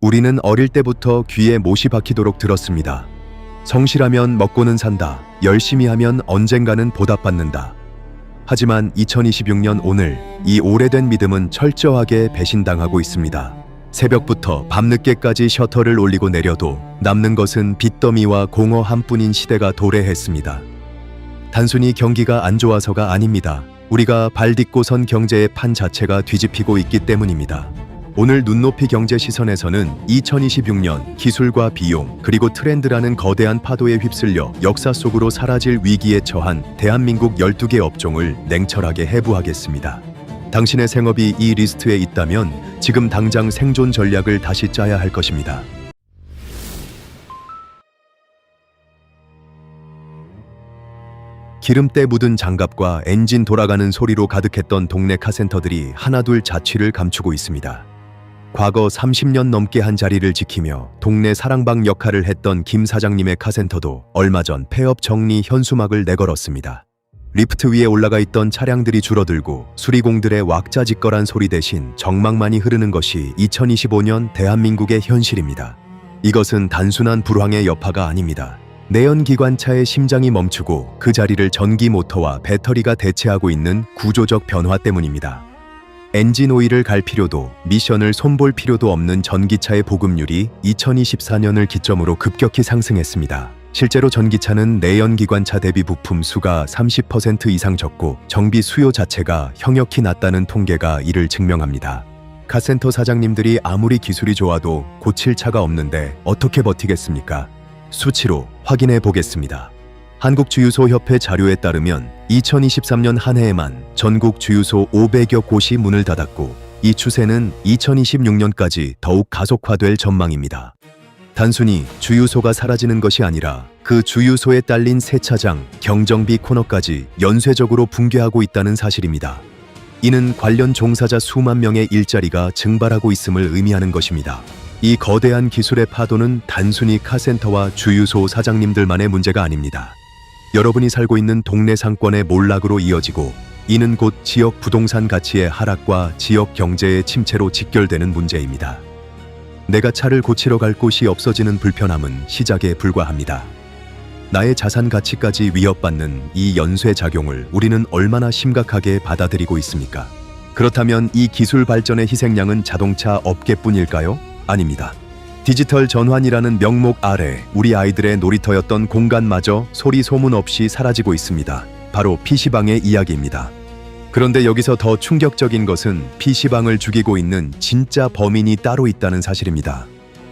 우리는 어릴 때부터 귀에 못이 박히도록 들었습니다. 성실하면 먹고는 산다. 열심히 하면 언젠가는 보답받는다. 하지만 2026년 오늘 이 오래된 믿음은 철저하게 배신당하고 있습니다. 새벽부터 밤늦게까지 셔터를 올리고 내려도 남는 것은 빚더미와 공허 한뿐인 시대가 도래했습니다. 단순히 경기가 안 좋아서가 아닙니다. 우리가 발 딛고 선 경제의 판 자체가 뒤집히고 있기 때문입니다. 오늘 눈높이 경제 시선에서는 2026년 기술과 비용 그리고 트렌드라는 거대한 파도에 휩쓸려 역사 속으로 사라질 위기에 처한 대한민국 12개 업종을 냉철하게 해부하겠습니다. 당신의 생업이 이 리스트에 있다면 지금 당장 생존 전략을 다시 짜야 할 것입니다. 기름때 묻은 장갑과 엔진 돌아가는 소리로 가득했던 동네 카센터들이 하나둘 자취를 감추고 있습니다. 과거 30년 넘게 한 자리를 지키며 동네 사랑방 역할을 했던 김 사장님의 카센터도 얼마 전 폐업 정리 현수막을 내걸었습니다. 리프트 위에 올라가 있던 차량들이 줄어들고 수리공들의 왁자지껄한 소리 대신 정막만이 흐르는 것이 2025년 대한민국의 현실입니다. 이것은 단순한 불황의 여파가 아닙니다. 내연기관차의 심장이 멈추고 그 자리를 전기 모터와 배터리가 대체하고 있는 구조적 변화 때문입니다. 엔진 오일을 갈 필요도 미션을 손볼 필요도 없는 전기차의 보급률이 2024년을 기점으로 급격히 상승했습니다. 실제로 전기차는 내연기관차 대비 부품 수가 30% 이상 적고 정비 수요 자체가 형역히 낮다는 통계가 이를 증명합니다. 카센터 사장님들이 아무리 기술이 좋아도 고칠 차가 없는데 어떻게 버티겠습니까? 수치로 확인해 보겠습니다. 한국주유소협회 자료에 따르면 2023년 한 해에만 전국 주유소 500여 곳이 문을 닫았고 이 추세는 2026년까지 더욱 가속화될 전망입니다. 단순히 주유소가 사라지는 것이 아니라 그 주유소에 딸린 세차장, 경정비 코너까지 연쇄적으로 붕괴하고 있다는 사실입니다. 이는 관련 종사자 수만 명의 일자리가 증발하고 있음을 의미하는 것입니다. 이 거대한 기술의 파도는 단순히 카센터와 주유소 사장님들만의 문제가 아닙니다. 여러분이 살고 있는 동네 상권의 몰락으로 이어지고 이는 곧 지역 부동산 가치의 하락과 지역 경제의 침체로 직결되는 문제입니다. 내가 차를 고치러 갈 곳이 없어지는 불편함은 시작에 불과합니다. 나의 자산 가치까지 위협받는 이 연쇄작용을 우리는 얼마나 심각하게 받아들이고 있습니까? 그렇다면 이 기술 발전의 희생양은 자동차 업계뿐일까요? 아닙니다. 디지털 전환이라는 명목 아래 우리 아이들의 놀이터였던 공간마저 소리 소문 없이 사라지고 있습니다. 바로 PC방의 이야기입니다. 그런데 여기서 더 충격적인 것은 PC방을 죽이고 있는 진짜 범인이 따로 있다는 사실입니다.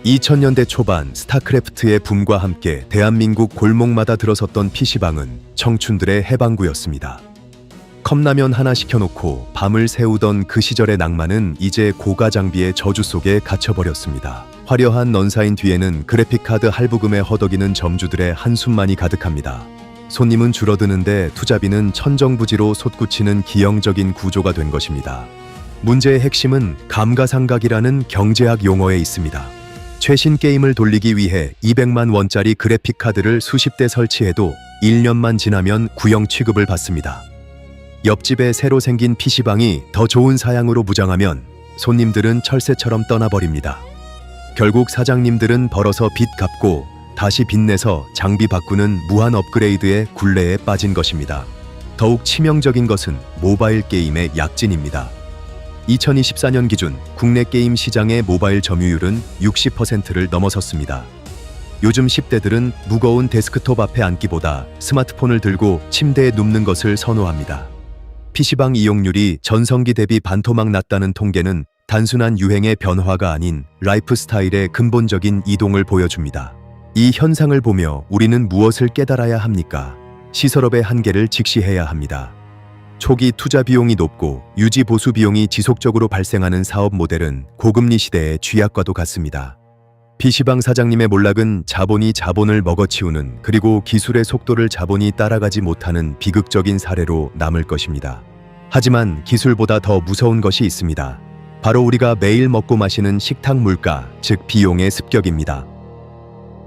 2000년대 초반 스타크래프트의 붐과 함께 대한민국 골목마다 들어섰던 PC방은 청춘들의 해방구였습니다. 컵라면 하나 시켜놓고 밤을 새우던 그 시절의 낭만은 이제 고가장비의 저주 속에 갇혀버렸습니다. 화려한 넌사인 뒤에는 그래픽카드 할부금에 허덕이는 점주들의 한숨만이 가득합니다. 손님은 줄어드는데 투자비는 천정부지로 솟구치는 기형적인 구조가 된 것입니다. 문제의 핵심은 감가상각이라는 경제학 용어에 있습니다. 최신 게임을 돌리기 위해 200만 원짜리 그래픽카드를 수십 대 설치해도 1년만 지나면 구형 취급을 받습니다. 옆집에 새로 생긴 PC방이 더 좋은 사양으로 무장하면 손님들은 철새처럼 떠나버립니다. 결국 사장님들은 벌어서 빚 갚고 다시 빚내서 장비 바꾸는 무한 업그레이드의 굴레에 빠진 것입니다. 더욱 치명적인 것은 모바일 게임의 약진입니다. 2024년 기준 국내 게임 시장의 모바일 점유율은 60%를 넘어섰습니다. 요즘 10대들은 무거운 데스크톱 앞에 앉기보다 스마트폰을 들고 침대에 눕는 것을 선호합니다. PC방 이용률이 전성기 대비 반토막 났다는 통계는 단순한 유행의 변화가 아닌 라이프 스타일의 근본적인 이동을 보여줍니다. 이 현상을 보며 우리는 무엇을 깨달아야 합니까? 시설업의 한계를 직시해야 합니다. 초기 투자 비용이 높고 유지 보수 비용이 지속적으로 발생하는 사업 모델은 고금리 시대의 쥐약과도 같습니다. PC방 사장님의 몰락은 자본이 자본을 먹어치우는 그리고 기술의 속도를 자본이 따라가지 못하는 비극적인 사례로 남을 것입니다. 하지만 기술보다 더 무서운 것이 있습니다. 바로 우리가 매일 먹고 마시는 식탁 물가, 즉 비용의 습격입니다.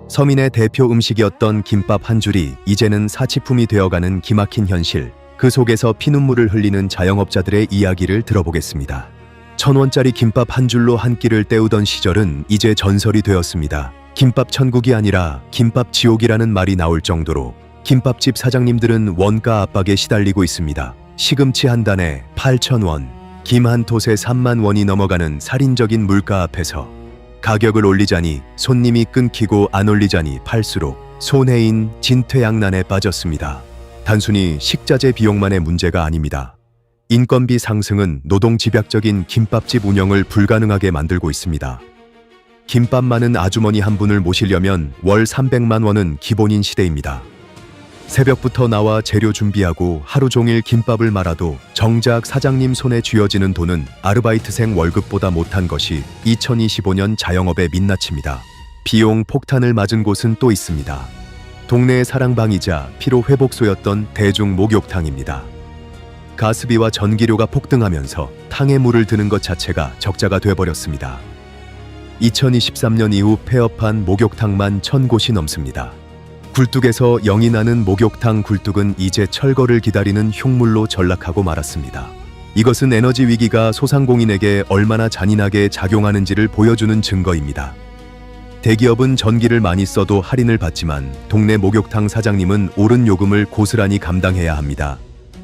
서민의 대표 음식이었던 김밥 한 줄이 이제는 사치품이 되어가는 기막힌 현실, 그 속에서 피눈물을 흘리는 자영업자들의 이야기를 들어보겠습니다. 1,000원짜리 김밥 한 줄로 한 끼를 때우던 시절은 이제 전설이 되었습니다. 김밥 천국이 아니라 김밥 지옥이라는 말이 나올 정도로 김밥집 사장님들은 원가 압박에 시달리고 있습니다. 시금치 한 단에 8,000원, 김 한 톳에 3만 원이 넘어가는 살인적인 물가 앞에서 가격을 올리자니 손님이 끊기고 안 올리자니 팔수록 손해인 진퇴양난에 빠졌습니다. 단순히 식자재 비용만의 문제가 아닙니다. 인건비 상승은 노동 집약적인 김밥집 운영을 불가능하게 만들고 있습니다. 김밥 많은 아주머니 한 분을 모시려면 월 300만 원은 기본인 시대입니다. 새벽부터 나와 재료 준비하고 하루 종일 김밥을 말아도 정작 사장님 손에 쥐어지는 돈은 아르바이트생 월급보다 못한 것이 2025년 자영업의 민낯입니다. 비용 폭탄을 맞은 곳은 또 있습니다. 동네의 사랑방이자 피로회복소였던 대중 목욕탕입니다. 가스비와 전기료가 폭등하면서 탕에 물을 드는 것 자체가 적자가 돼버렸습니다. 2023년 이후 폐업한 목욕탕만 1,000곳이 넘습니다. 굴뚝에서 영이 나는 목욕탕 굴뚝은 이제 철거를 기다리는 흉물로 전락하고 말았습니다. 이것은 에너지 위기가 소상공인에게 얼마나 잔인하게 작용하는지를 보여주는 증거입니다. 대기업은 전기를 많이 써도 할인을 받지만 동네 목욕탕 사장님은 오른 요금을 고스란히 감당해야 합니다.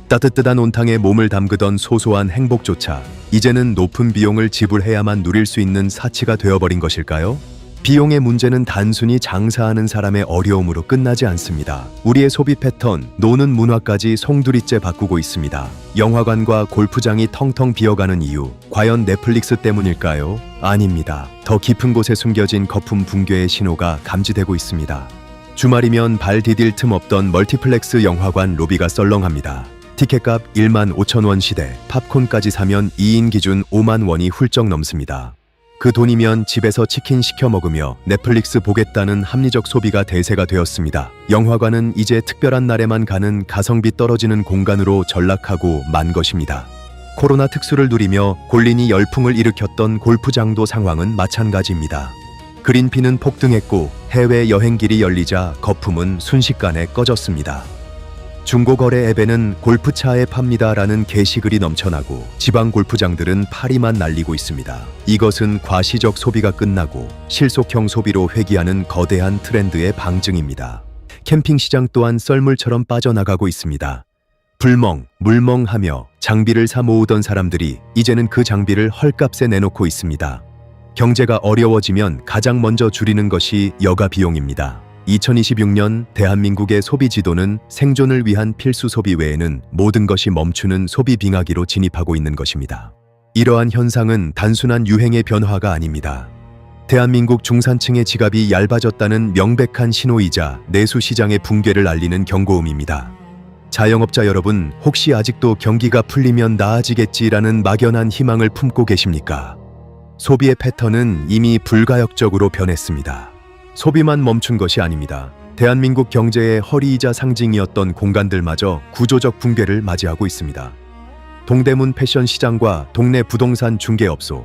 따뜻한 온탕에 몸을 담그던 소소한 행복조차 이제는 높은 비용을 지불해야만 누릴 수 있는 사치가 되어버린 것일까요? 비용의 문제는 단순히 장사하는 사람의 어려움으로 끝나지 않습니다. 우리의 소비 패턴, 노는 문화까지 송두리째 바꾸고 있습니다. 영화관과 골프장이 텅텅 비어가는 이유, 과연 넷플릭스 때문일까요? 아닙니다. 더 깊은 곳에 숨겨진 거품 붕괴의 신호가 감지되고 있습니다. 주말이면 발 디딜 틈 없던 멀티플렉스 영화관 로비가 썰렁합니다. 티켓값 1만 5천 원 시대, 팝콘까지 사면 2인 기준 5만 원이 훌쩍 넘습니다. 그 돈이면 집에서 치킨 시켜 먹으며 넷플릭스 보겠다는 합리적 소비가 대세가 되었습니다. 영화관은 이제 특별한 날에만 가는 가성비 떨어지는 공간으로 전락하고 만 것입니다. 코로나 특수를 누리며 골린이 열풍을 일으켰던 골프장도 상황은 마찬가지입니다. 그린피는 폭등했고 해외 여행길이 열리자 거품은 순식간에 꺼졌습니다. 중고거래 앱에는 골프차에 팝니다라는 게시글이 넘쳐나고 지방 골프장들은 파리만 날리고 있습니다. 이것은 과시적 소비가 끝나고 실속형 소비로 회귀하는 거대한 트렌드의 방증입니다. 캠핑 시장 또한 썰물처럼 빠져나가고 있습니다. 불멍, 물멍하며 장비를 사 모으던 사람들이 이제는 그 장비를 헐값에 내놓고 있습니다. 경제가 어려워지면 가장 먼저 줄이는 것이 여가 비용입니다. 2026년 대한민국의 소비 지도는 생존을 위한 필수 소비 외에는 모든 것이 멈추는 소비 빙하기로 진입하고 있는 것입니다. 이러한 현상은 단순한 유행의 변화가 아닙니다. 대한민국 중산층의 지갑이 얇아졌다는 명백한 신호이자 내수 시장의 붕괴를 알리는 경고음입니다. 자영업자 여러분, 혹시 아직도 경기가 풀리면 나아지겠지라는 막연한 희망을 품고 계십니까? 소비의 패턴은 이미 불가역적으로 변했습니다. 소비만 멈춘 것이 아닙니다. 대한민국 경제의 허리이자 상징이었던 공간들마저 구조적 붕괴를 맞이하고 있습니다. 동대문 패션 시장과 동네 부동산 중개업소,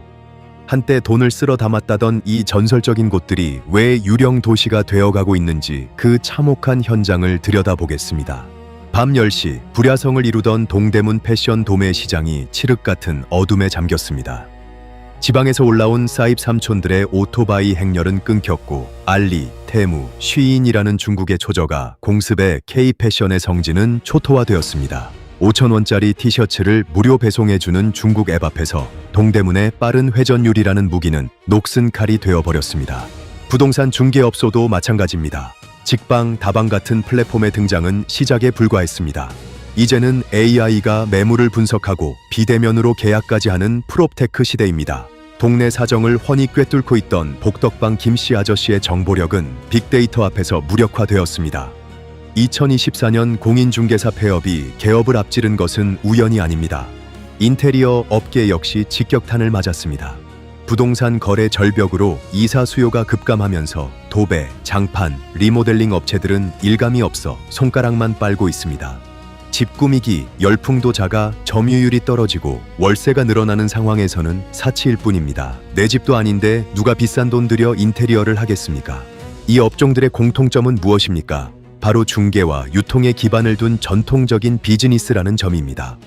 한때 돈을 쓸어 담았다던 이 전설적인 곳들이 왜 유령 도시가 되어가고 있는지 그 참혹한 현장을 들여다보겠습니다. 밤 10시 불야성을 이루던 동대문 패션 도매 시장이 칠흑 같은 어둠에 잠겼습니다. 지방에서 올라온 사입 삼촌들의 오토바이 행렬은 끊겼고 알리, 테무, 쉬인이라는 중국의 초저가 공습해 K-패션의 성지는 초토화되었습니다. 5,000원짜리 티셔츠를 무료 배송해주는 중국 앱 앞에서 동대문의 빠른 회전율이라는 무기는 녹슨 칼이 되어버렸습니다. 부동산 중개업소도 마찬가지입니다. 직방, 다방 같은 플랫폼의 등장은 시작에 불과했습니다. 이제는 AI가 매물을 분석하고 비대면으로 계약까지 하는 프롭테크 시대입니다. 동네 사정을 훤히 꿰뚫고 있던 복덕방 김씨 아저씨의 정보력은 빅데이터 앞에서 무력화되었습니다. 2024년 공인중개사 폐업이 개업을 앞지른 것은 우연이 아닙니다. 인테리어 업계 역시 직격탄을 맞았습니다. 부동산 거래 절벽으로 이사 수요가 급감하면서 도배, 장판, 리모델링 업체들은 일감이 없어 손가락만 빨고 있습니다. 집 꾸미기, 열풍도 작아 점유율이 떨어지고 월세가 늘어나는 상황에서는 사치일 뿐입니다. 내 집도 아닌데 누가 비싼 돈 들여 인테리어를 하겠습니까? 이 업종들의 공통점은 무엇입니까? 바로 중개와 유통에 기반을 둔 전통적인 비즈니스라는 점입니다.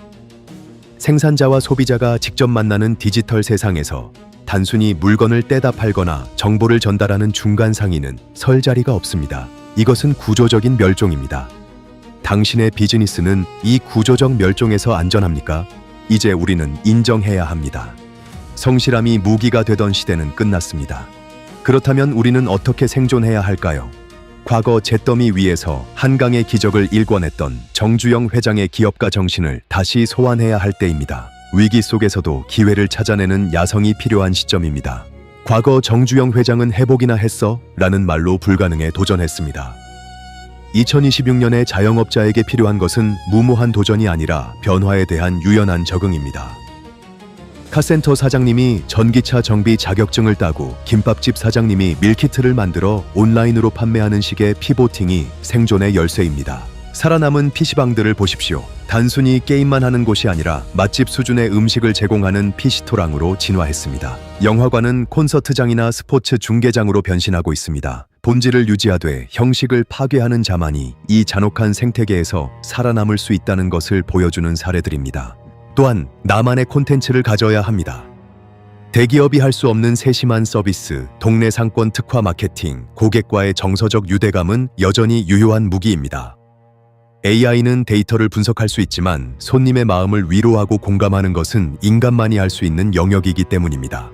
생산자와 소비자가 직접 만나는 디지털 세상에서 단순히 물건을 떼다 팔거나 정보를 전달하는 중간 상인은 설 자리가 없습니다. 이것은 구조적인 멸종입니다. 당신의 비즈니스는 이 구조적 멸종에서 안전합니까? 이제 우리는 인정해야 합니다. 성실함이 무기가 되던 시대는 끝났습니다. 그렇다면 우리는 어떻게 생존해야 할까요? 과거 잿더미 위에서 한강의 기적을 일궈냈던 정주영 회장의 기업가 정신을 다시 소환해야 할 때입니다. 위기 속에서도 기회를 찾아내는 야성이 필요한 시점입니다. 과거 정주영 회장은 해보기나 했어? 라는 말로 불가능에 도전했습니다. 2026년에 자영업자에게 필요한 것은 무모한 도전이 아니라 변화에 대한 유연한 적응입니다. 카센터 사장님이 전기차 정비 자격증을 따고 김밥집 사장님이 밀키트를 만들어 온라인으로 판매하는 식의 피보팅이 생존의 열쇠입니다. 살아남은 PC방들을 보십시오. 단순히 게임만 하는 곳이 아니라 맛집 수준의 음식을 제공하는 PC토랑으로 진화했습니다. 영화관은 콘서트장이나 스포츠 중계장으로 변신하고 있습니다. 본질을 유지하되 형식을 파괴하는 자만이 이 잔혹한 생태계에서 살아남을 수 있다는 것을 보여주는 사례들입니다. 또한 나만의 콘텐츠를 가져야 합니다. 대기업이 할 수 없는 세심한 서비스, 동네 상권 특화 마케팅, 고객과의 정서적 유대감은 여전히 유효한 무기입니다. AI는 데이터를 분석할 수 있지만 손님의 마음을 위로하고 공감하는 것은 인간만이 할 수 있는 영역이기 때문입니다.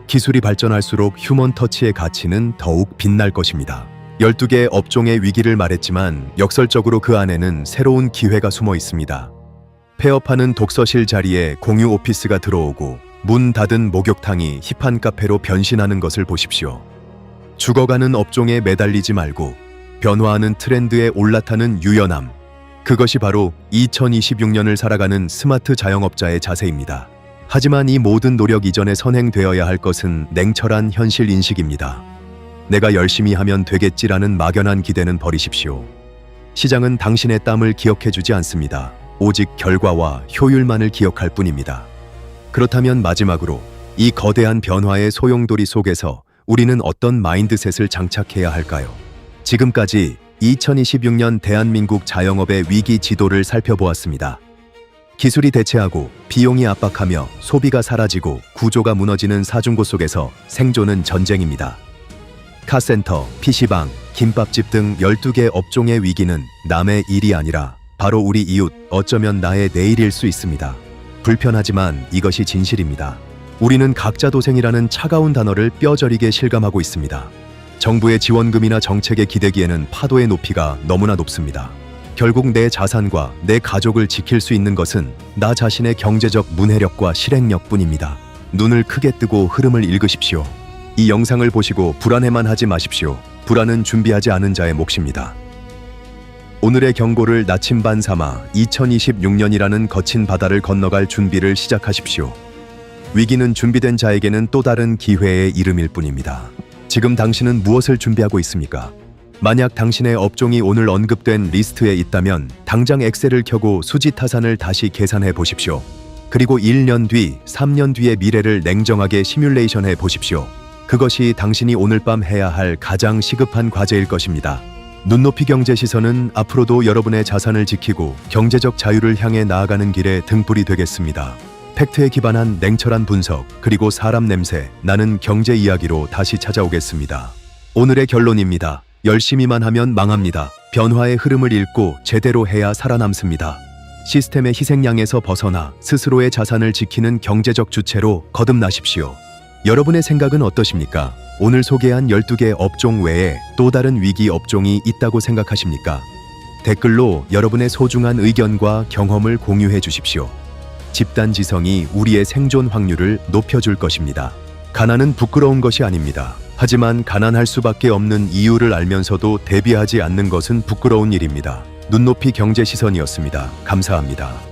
기술이 발전할수록 휴먼 터치의 가치는 더욱 빛날 것입니다. 12개 업종의 위기를 말했지만 역설적으로 그 안에는 새로운 기회가 숨어 있습니다. 폐업하는 독서실 자리에 공유 오피스가 들어오고 문 닫은 목욕탕이 힙한 카페로 변신하는 것을 보십시오. 죽어가는 업종에 매달리지 말고 변화하는 트렌드에 올라타는 유연함. 그것이 바로 2026년을 살아가는 스마트 자영업자의 자세입니다. 하지만 이 모든 노력 이전에 선행되어야 할 것은 냉철한 현실 인식입니다. 내가 열심히 하면 되겠지라는 막연한 기대는 버리십시오. 시장은 당신의 땀을 기억해주지 않습니다. 오직 결과와 효율만을 기억할 뿐입니다. 그렇다면 마지막으로 이 거대한 변화의 소용돌이 속에서 우리는 어떤 마인드셋을 장착해야 할까요? 지금까지 2026년 대한민국 자영업의 위기 지도를 살펴보았습니다. 기술이 대체하고 비용이 압박하며 소비가 사라지고 구조가 무너지는 사중고 속에서 생존은 전쟁입니다. 카센터, PC방, 김밥집 등 12개 업종의 위기는 남의 일이 아니라 바로 우리 이웃, 어쩌면 나의 내일일 수 있습니다. 불편하지만 이것이 진실입니다. 우리는 각자 도생이라는 차가운 단어를 뼈저리게 실감하고 있습니다. 정부의 지원금이나 정책에 기대기에는 파도의 높이가 너무나 높습니다. 결국 내 자산과 내 가족을 지킬 수 있는 것은 나 자신의 경제적 문해력과 실행력뿐입니다. 눈을 크게 뜨고 흐름을 읽으십시오. 이 영상을 보시고 불안해만 하지 마십시오. 불안은 준비하지 않은 자의 몫입니다. 오늘의 경고를 나침반 삼아 2026년이라는 거친 바다를 건너갈 준비를 시작하십시오. 위기는 준비된 자에게는 또 다른 기회의 이름일 뿐입니다. 지금 당신은 무엇을 준비하고 있습니까? 만약 당신의 업종이 오늘 언급된 리스트에 있다면 당장 엑셀을 켜고 수지타산을 다시 계산해 보십시오. 그리고 1년 뒤, 3년 뒤의 미래를 냉정하게 시뮬레이션해 보십시오. 그것이 당신이 오늘 밤 해야 할 가장 시급한 과제일 것입니다. 눈높이 경제 시선은 앞으로도 여러분의 자산을 지키고 경제적 자유를 향해 나아가는 길에 등불이 되겠습니다. 팩트에 기반한 냉철한 분석, 그리고 사람 냄새, 나는 경제 이야기로 다시 찾아오겠습니다. 오늘의 결론입니다. 열심히만 하면 망합니다. 변화의 흐름을 읽고 제대로 해야 살아남습니다. 시스템의 희생양에서 벗어나 스스로의 자산을 지키는 경제적 주체로 거듭나십시오. 여러분의 생각은 어떠십니까? 오늘 소개한 12개 업종 외에 또 다른 위기 업종이 있다고 생각하십니까? 댓글로 여러분의 소중한 의견과 경험을 공유해 주십시오. 집단 지성이 우리의 생존 확률을 높여줄 것입니다. 가난은 부끄러운 것이 아닙니다. 하지만 가난할 수밖에 없는 이유를 알면서도 대비하지 않는 것은 부끄러운 일입니다. 눈높이 경제 시선이었습니다. 감사합니다.